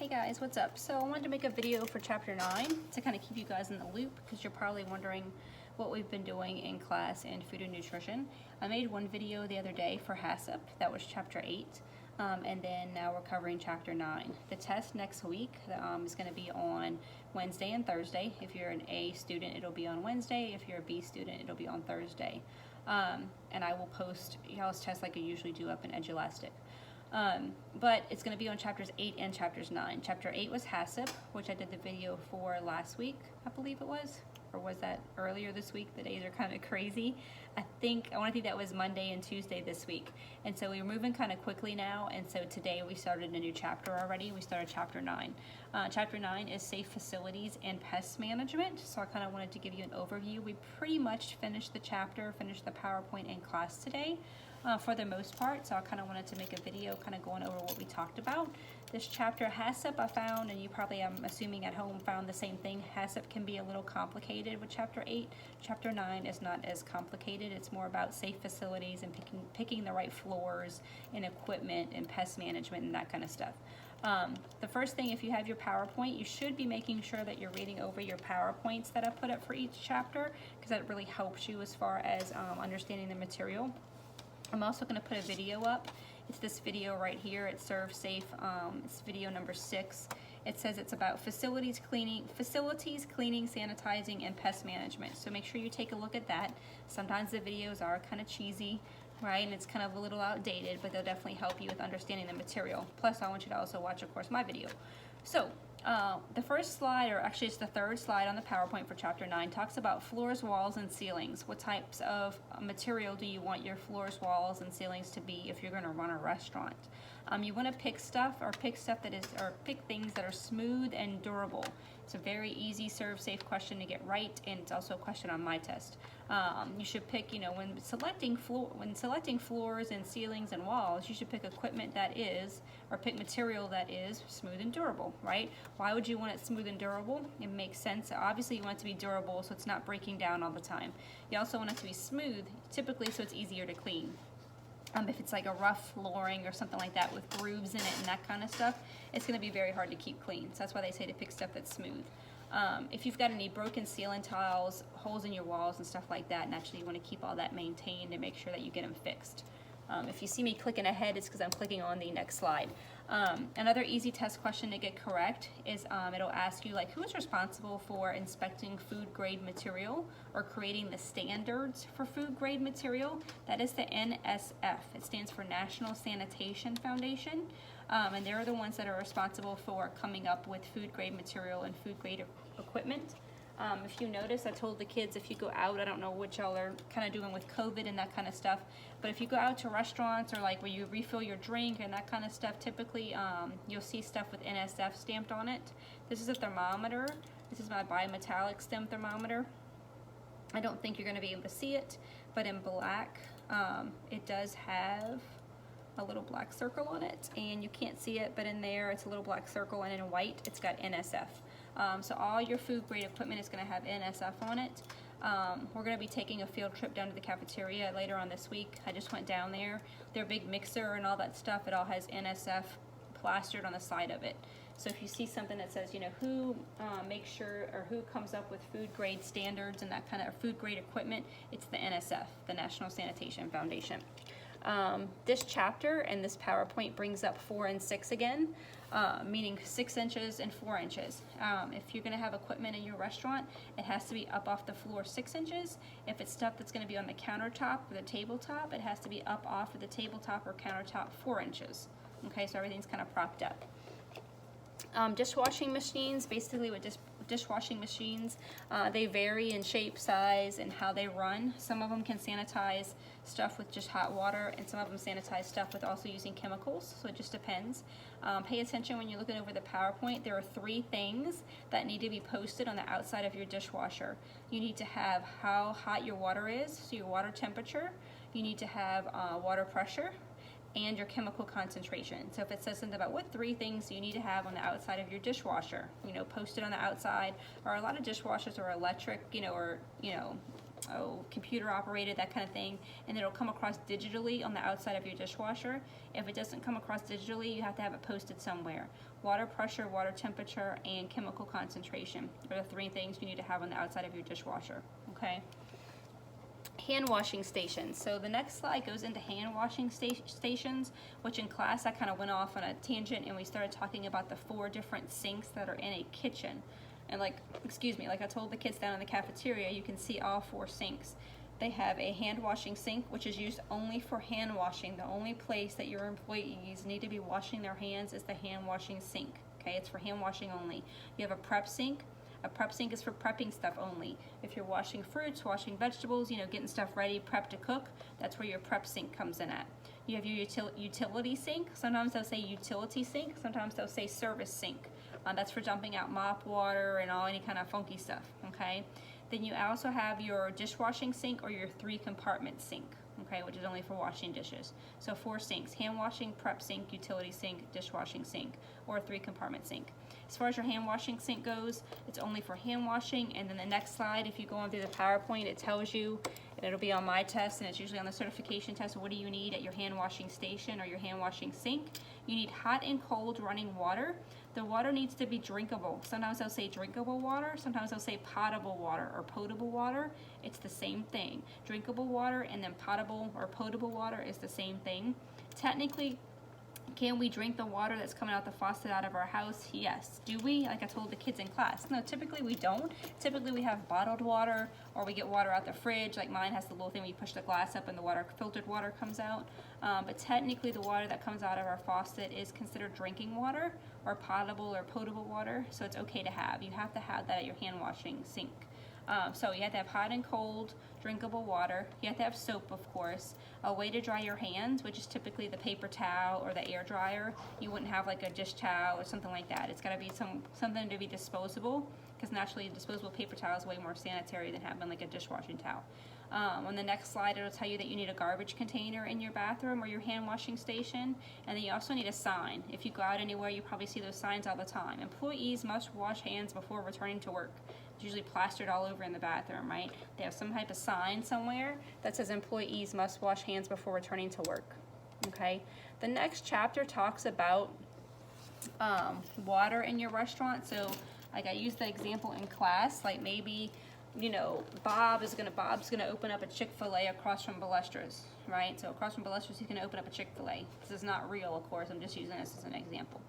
Hey guys, what's up? So I wanted to make a video for chapter 9 to kind of keep you guys in the loop because you're probably wondering what we've been doing in class in food and nutrition. I made one video the other day for HACCP, that was chapter 8, and then now we're covering chapter 9. The test next week is going to be on Wednesday and Thursday. If you're an A student, it'll be on Wednesday. If you're a B student, it'll be on Thursday. And I will post y'all's tests like I usually do up in Edulastic. But it's going to be on chapters 8 and chapters 9. Chapter 8 was HACCP, which I did the video for last week, I believe it was. Or was that earlier this week? The days are kind of crazy. I want to think that was Monday and Tuesday this week. And so we were moving kind of quickly now. And so today we started a new chapter already. We started chapter 9. Chapter 9 is safe facilities and pest management. So I kind of wanted to give you an overview. We pretty much finished the chapter, finished the PowerPoint in class today. For the most part, so I kind of wanted to make a video kind of going over what we talked about. This chapter HACCP I found, and you probably, I'm assuming at home, found the same thing. HACCP can be a little complicated with chapter 8. Chapter 9 is not as complicated. It's more about safe facilities and picking the right floors and equipment and pest management and that kind of stuff. The first thing, if you have your PowerPoint, you should be making sure that you're reading over your PowerPoints that I put up for each chapter, because that really helps you as far as understanding the material. I'm also going to put a video up. It's this video right here. It's ServSafe. It's video number 6. It says it's about facilities cleaning, sanitizing, and pest management. So make sure you take a look at that. Sometimes the videos are kind of cheesy, right? And it's kind of a little outdated, but they'll definitely help you with understanding the material. Plus, I want you to also watch, of course, my video. So the first slide, or actually it's the third slide on the PowerPoint for chapter 9, talks about floors, walls, and ceilings. What types of material do you want your floors, walls, and ceilings to be if you're going to run a restaurant? You want to pick things that are smooth and durable. It's a very easy ServSafe question to get right, and it's also a question on my test. You should pick, when selecting floors and ceilings and walls, you should pick equipment that is, or pick material that is smooth and durable, right? Why would you want it smooth and durable? It makes sense. Obviously, you want it to be durable so it's not breaking down all the time. You also want it to be smooth, typically so it's easier to clean. If it's like a rough flooring or something like that with grooves in it and that kind of stuff, it's going to be very hard to keep clean. So that's why they say to pick stuff that's smooth. If you've got any broken ceiling tiles, holes in your walls and stuff like that, naturally you want to keep all that maintained and make sure that you get them fixed. If you see me clicking ahead, it's because I'm clicking on the next slide. Another easy test question to get correct is it'll ask you, like, who is responsible for inspecting food grade material or creating the standards for food grade material? That is the NSF. It stands for National Sanitation Foundation. And they're the ones that are responsible for coming up with food grade material and food grade equipment. If you notice, I told the kids, if you go out, I don't know what y'all are kind of doing with COVID and that kind of stuff, but if you go out to restaurants or like where you refill your drink and that kind of stuff, typically you'll see stuff with NSF stamped on it. This is a thermometer. This is my bimetallic stem thermometer. I don't think you're going to be able to see it, but in black, it does have a little black circle on it, and you can't see it, but in there it's a little black circle, and in white it's got NSF. So all your food grade equipment is going to have NSF on it. We're going to be taking a field trip down to the cafeteria later on this week. I just went down there. Their big mixer and all that stuff, it all has NSF plastered on the side of it. So if you see something that says, who makes sure, or who comes up with food grade standards and that kind of food grade equipment, it's the NSF, the National Sanitation Foundation. This chapter and this PowerPoint brings up 4 and 6 again, meaning 6 inches and 4 inches. If you're going to have equipment in your restaurant, it has to be up off the floor 6 inches. If it's stuff that's going to be on the countertop or the tabletop, it has to be up off of the tabletop or countertop 4 inches. Okay, so everything's kind of propped up. Dishwashing machines, basically with dishwashing machines, they vary in shape, size, and how they run. Some of them can sanitize stuff with just hot water, and some of them sanitize stuff with also using chemicals, so it just depends. Pay attention when you're looking over the PowerPoint. There are 3 things that need to be posted on the outside of your dishwasher. You need to have how hot your water is, so your water temperature. You need to have water pressure, and your chemical concentration. So if it says something about what 3 things you need to have on the outside of your dishwasher, post it on the outside. Or a lot of dishwashers are electric, or computer operated, that kind of thing, and it'll come across digitally on the outside of your dishwasher. If it doesn't come across digitally, you have to have it posted somewhere. Water pressure, water temperature, and chemical concentration are the 3 things you need to have on the outside of your dishwasher, okay? Hand washing stations. So the next slide goes into hand washing stations, which in class I kind of went off on a tangent and we started talking about the 4 different sinks that are in a kitchen. And like I told the kids down in the cafeteria, you can see all 4 sinks. They have a hand washing sink, which is used only for hand washing. The only place that your employees need to be washing their hands is the hand washing sink. Okay, it's for hand washing only. You have a prep sink. A prep sink is for prepping stuff only. If you're washing fruits, washing vegetables, getting stuff ready, prep to cook, that's where your prep sink comes in at. You have your utility sink. Sometimes they'll say utility sink. Sometimes they'll say service sink. That's for dumping out mop water and any kind of funky stuff, okay? Then you also have your dishwashing sink or your 3-compartment sink, okay, which is only for washing dishes. So 4 sinks: hand washing, prep sink, utility sink, dishwashing sink, or a 3-compartment sink. As far as your hand washing sink goes, it's only for hand washing. And then the next slide, if you go on through the PowerPoint, it tells you, and it'll be on my test, and it's usually on the certification test, what do you need at your hand washing station or your hand washing sink? You need hot and cold running water. The water needs to be drinkable. Sometimes they'll say drinkable water, sometimes they'll say potable water or potable water. It's the same thing. Drinkable water and then potable or potable water is the same thing. Technically, can we drink the water that's coming out the faucet out of our house? Yes. Do we? Like I told the kids in class. No, typically we don't. Typically we have bottled water, or we get water out the fridge. Like mine has the little thing where you push the glass up and the filtered water comes out. But technically the water that comes out of our faucet is considered drinking water or potable or potable water. So it's okay to have. You have to have that at your hand washing sink. So you have to have hot and cold, drinkable water. You have to have soap, of course. A way to dry your hands, which is typically the paper towel or the air dryer. You wouldn't have like a dish towel or something like that. It's got to be something to be disposable, because naturally a disposable paper towel is way more sanitary than having like a dishwashing towel. On the next slide, it'll tell you that you need a garbage container in your bathroom or your hand washing station, and then you also need a sign. If you go out anywhere, you probably see those signs all the time. Employees must wash hands before returning to work. It's usually plastered all over in the bathroom, right? They have some type of sign somewhere that says employees must wash hands before returning to work, okay? The next chapter talks about water in your restaurant. So like I used the example in class, like maybe Bob's gonna open up a Chick-fil-A across from Ballestra's, right? So across from Ballestra's, he's gonna open up a Chick-fil-A. This is not real, of course. I'm just using this as an example.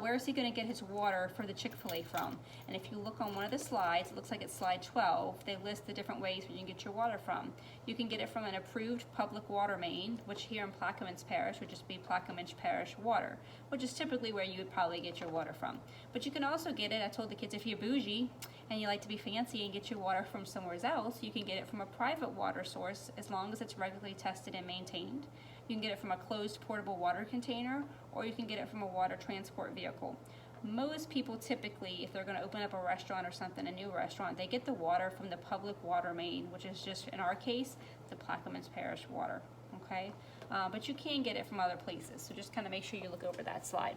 Where is he gonna get his water for the Chick-fil-A from? And if you look on one of the slides, it looks like it's slide 12. They list the different ways where you can get your water from. You can get it from an approved public water main, which here in Plaquemines Parish would just be Plaquemines Parish Water, which is typically where you would probably get your water from. But you can also get it, I told the kids, if you're bougie and you like to be fancy and get your water from somewhere else, you can get it from a private water source as long as it's regularly tested and maintained. You can get it from a closed portable water container, or you can get it from a water transport vehicle. Most people typically, if they're going to open up a restaurant or something, a new restaurant, they get the water from the public water main, which is just, in our case, the Plaquemines Parish Water, okay? But you can get it from other places, so just kind of make sure you look over that slide.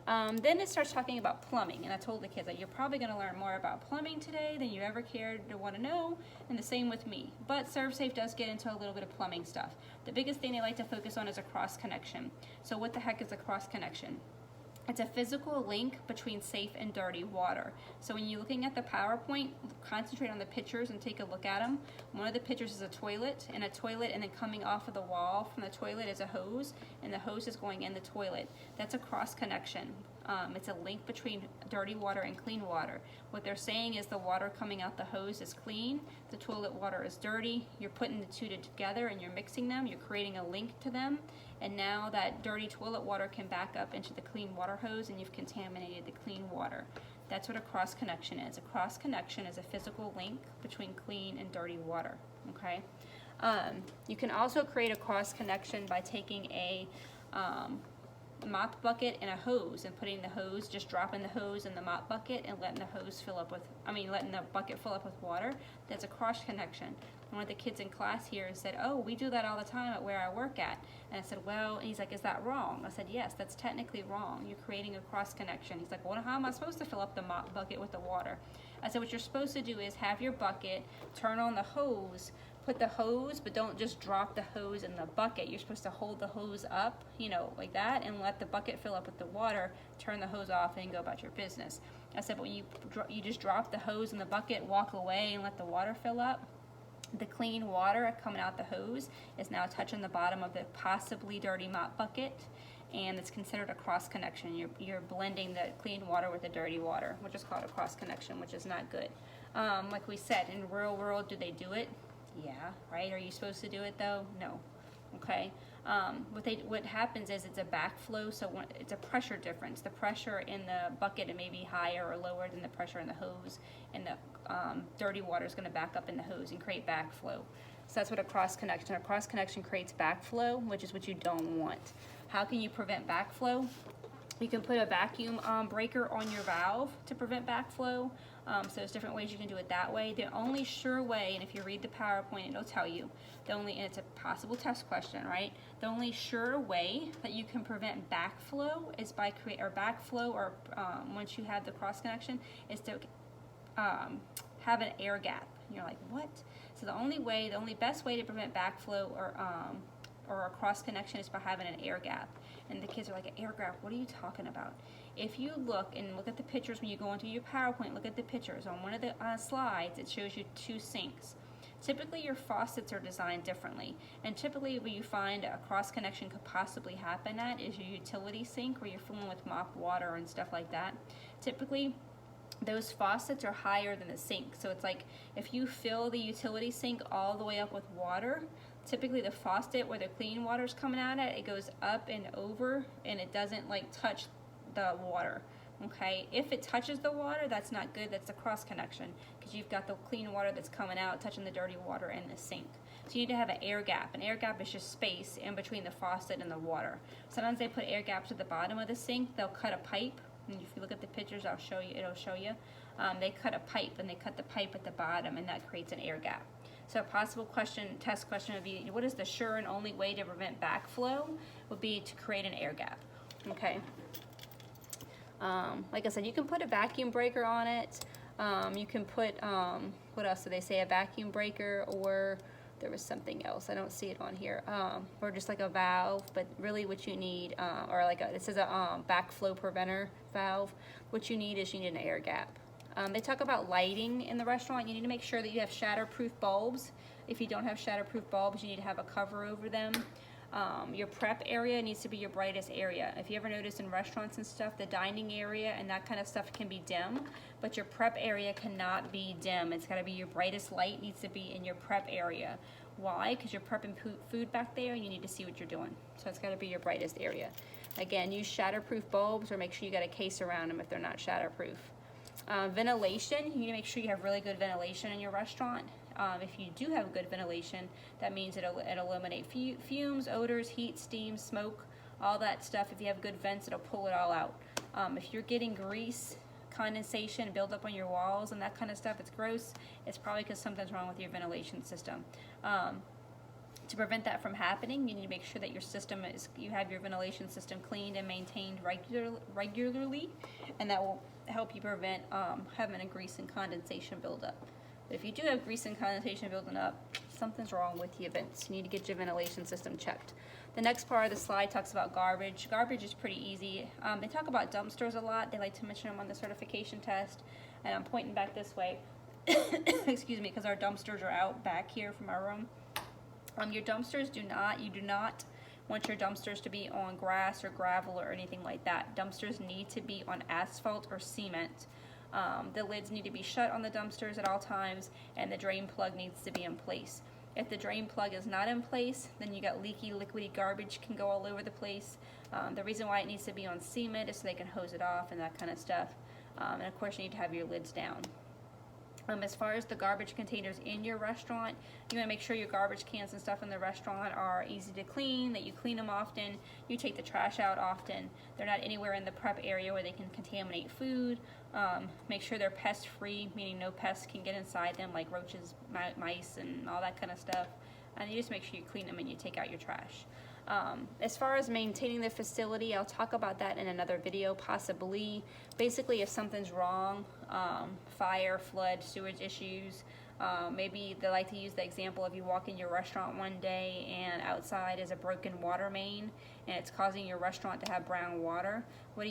Then it starts talking about plumbing, and I told the kids that you're probably going to learn more about plumbing today than you ever cared to want to know, and the same with me. But ServSafe does get into a little bit of plumbing stuff. The biggest thing they like to focus on is a cross connection. So what the heck is a cross connection? It's a physical link between safe and dirty water. So when you're looking at the PowerPoint, concentrate on the pictures and take a look at them. One of the pictures is a toilet, and then coming off of the wall from the toilet is a hose, and the hose is going in the toilet. That's a cross connection. It's a link between dirty water and clean water. What they're saying is the water coming out the hose is clean, the toilet water is dirty. You're putting the two together and you're mixing them, you're creating a link to them, and now that dirty toilet water can back up into the clean water hose and you've contaminated the clean water. That's what a cross connection is. A cross connection is a physical link between clean and dirty water, okay? You can also create a cross connection by taking a mop bucket and a hose, and putting the hose, just dropping the hose in the mop bucket and letting the hose fill up with, letting the bucket fill up with water. That's a cross connection. One of the kids in class here said, "Oh, we do that all the time at where I work at." And I said, "Well," and he's like, "Is that wrong?" I said, "Yes, that's technically wrong. You're creating a cross connection." He's like, "Well, how am I supposed to fill up the mop bucket with the water?" I said, "What you're supposed to do is have your bucket, turn on the hose, put the hose, but don't just drop the hose in the bucket. You're supposed to hold the hose up, like that, and let the bucket fill up with the water, turn the hose off, and go about your business." I said, "But when you just drop the hose in the bucket, walk away, and let the water fill up, the clean water coming out the hose is now touching the bottom of the possibly dirty mop bucket, and it's considered a cross connection. You're blending the clean water with the dirty water, which is called a cross connection, which is not good." Like we said, in real world, do they do it? Yeah, right? Are you supposed to do it though? No. Okay. What happens is it's a backflow, so it's a pressure difference. The pressure in the bucket, it may be higher or lower than the pressure in the hose, and the dirty water is going to back up in the hose and create backflow. So that's what a cross connection. A cross connection creates backflow, which is what you don't want. How can you prevent backflow? You can put a vacuum breaker on your valve to prevent backflow. So there's different ways you can do it that way. The only sure way, and if you read the PowerPoint, it'll tell you, and it's a possible test question, right? The only sure way that you can prevent backflow is by once you have the cross connection, is to have an air gap. And you're like, what? So the only best way to prevent backflow or a cross connection is by having an air gap. And the kids are like, "An air gap? What are you talking about?" If you look at the pictures when you go into your PowerPoint, look at the pictures. On one of the slides, it shows you 2 sinks. Typically, your faucets are designed differently, and typically where you find a cross connection could possibly happen at is your utility sink, where you're filling with mop water and stuff like that. Typically, those faucets are higher than the sink. So it's like if you fill the utility sink all the way up with water, typically the faucet where the clean water is coming out at, it goes up and over, and it doesn't touch the water. Okay, if it touches the water, that's not good. That's a cross connection, because you've got the clean water that's coming out touching the dirty water in the sink. So you need to have an air gap. An air gap is just space in between the faucet and the water. Sometimes they put air gaps at the bottom of the sink. They'll cut a pipe, and if you look at the pictures, it'll show you. They cut a pipe, and they cut the pipe at the bottom, and that creates an air gap. So a possible test question would be, what is the sure and only way to prevent backflow? Would be to create an air gap. Okay. Like I said, you can put a vacuum breaker on it. You can put, what else did they say? A vacuum breaker, or there was something else. I don't see it on here. Or just like a valve, but really what you need, it says a backflow preventer valve. What you need is an air gap. They talk about lighting in the restaurant. You need to make sure that you have shatterproof bulbs. If you don't have shatterproof bulbs, you need to have a cover over them. Your prep area needs to be your brightest area. If you ever notice in restaurants and stuff, the dining area and that kind of stuff can be dim, but your prep area cannot be dim. It's got to be your brightest light needs to be in your prep area. Why? Because you're prepping food back there and you need to see what you're doing. So it's got to be your brightest area. Again, use shatterproof bulbs, or make sure you got a case around them if they're not shatterproof. Ventilation, you need to make sure you have really good ventilation in your restaurant. If you do have good ventilation, that means it'll eliminate fumes, odors, heat, steam, smoke, all that stuff. If you have good vents, it'll pull it all out. If you're getting grease, condensation, build up on your walls and that kind of stuff, it's gross. It's probably because something's wrong with your ventilation system. To prevent that from happening, you need to make sure that you have your ventilation system cleaned and maintained regularly, and that will help you prevent having a grease and condensation buildup. But if you do have grease and condensation building up, something's wrong with the vents. You need to get your ventilation system checked. The next part of the slide talks about garbage. Garbage is pretty easy. They talk about dumpsters a lot. They like to mention them on the certification test, and I'm pointing back this way. Excuse me, because our dumpsters are out back here from our room. Your dumpsters you do not want your dumpsters to be on grass or gravel or anything like that. Dumpsters need to be on asphalt or cement. The lids need to be shut on the dumpsters at all times, and the drain plug needs to be in place. If the drain plug is not in place, then you got leaky, liquidy garbage can go all over the place. The reason why it needs to be on cement is so they can hose it off and that kind of stuff. And of course, you need to have your lids down. As far as the garbage containers in your restaurant, you want to make sure your garbage cans and stuff in the restaurant are easy to clean, that you clean them often, you take the trash out often. They're not anywhere in the prep area where they can contaminate food. Make sure they're pest free, meaning no pests can get inside them like roaches, mice, and all that kind of stuff. And you just make sure you clean them and you take out your trash. As far as maintaining the facility, I'll talk about that in another video, possibly. Basically, if something's wrong, fire, flood, sewage issues, maybe they like to use the example of you walk in your restaurant one day and outside is a broken water main and it's causing your restaurant to have brown water. What do?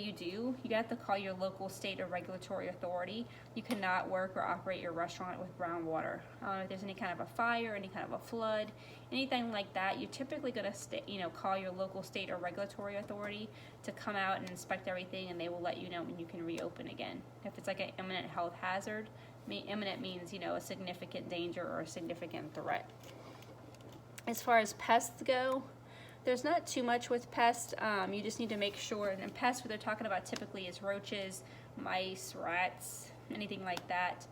You have to call your local, state, or regulatory authority. You cannot work or operate your restaurant with brown water. If there's any kind of a fire, any kind of a flood, anything like that, you're typically going to call your local, state, or regulatory authority to come out and inspect everything, and they will let you know when you can reopen again. If it's like an imminent health hazard, imminent means a significant danger or a significant threat. As far as pests go, there's not too much with pests. You just need to make sure, and pests, what they're talking about typically is roaches, mice, rats, anything like that.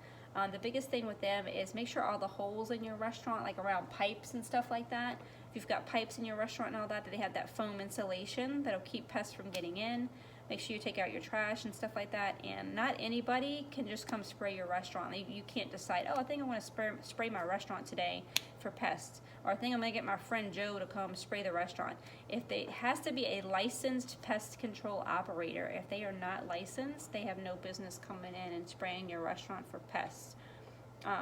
The biggest thing with them is make sure all the holes in your restaurant, like around pipes and stuff like that, if you've got pipes in your restaurant and all that, that they have that foam insulation that'll keep pests from getting in. Make sure you take out your trash and stuff like that. And not anybody can just come spray your restaurant. You can't decide, oh, I think I want to spray my restaurant today for pests. Or I think I'm going to get my friend Joe to come spray the restaurant. It has to be a licensed pest control operator. If they are not licensed, they have no business coming in and spraying your restaurant for pests.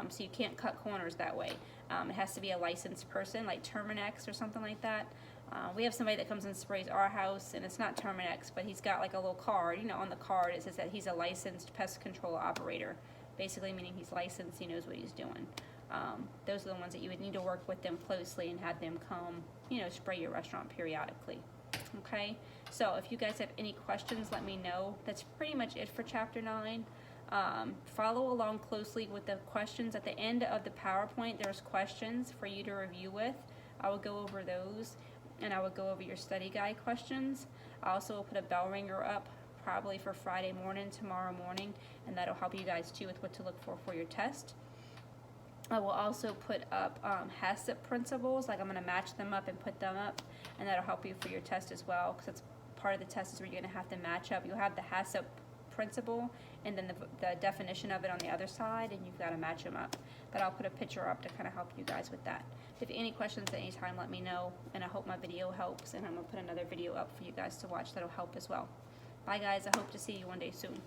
So you can't cut corners that way. It has to be a licensed person, like Terminix or something like that. We have somebody that comes and sprays our house, and it's not Terminix, but he's got like a little card. On the card it says that he's a licensed pest control operator, basically meaning he's licensed, he knows what he's doing. Those are the ones that you would need to work with them closely and have them come, spray your restaurant periodically. Okay, so if you guys have any questions, let me know. That's pretty much it for Chapter 9. Follow along closely with the questions. At the end of the PowerPoint, there's questions for you to review with. I will go over those, and I will go over your study guide questions. I also will put a bell ringer up probably for Friday morning, tomorrow morning, and that'll help you guys too with what to look for your test. I will also put up HACCP principles, like I'm going to match them up and put them up, and that'll help you for your test as well, because it's part of the test is where you're going to have to match up. You'll have the HACCP principle and then the definition of it on the other side, and you've got to match them up. But I'll put a picture up to kind of help you guys with that. If you have any questions at any time, let me know, and I hope my video helps, and I'm going to put another video up for you guys to watch that'll help as well. Bye guys, I hope to see you one day soon.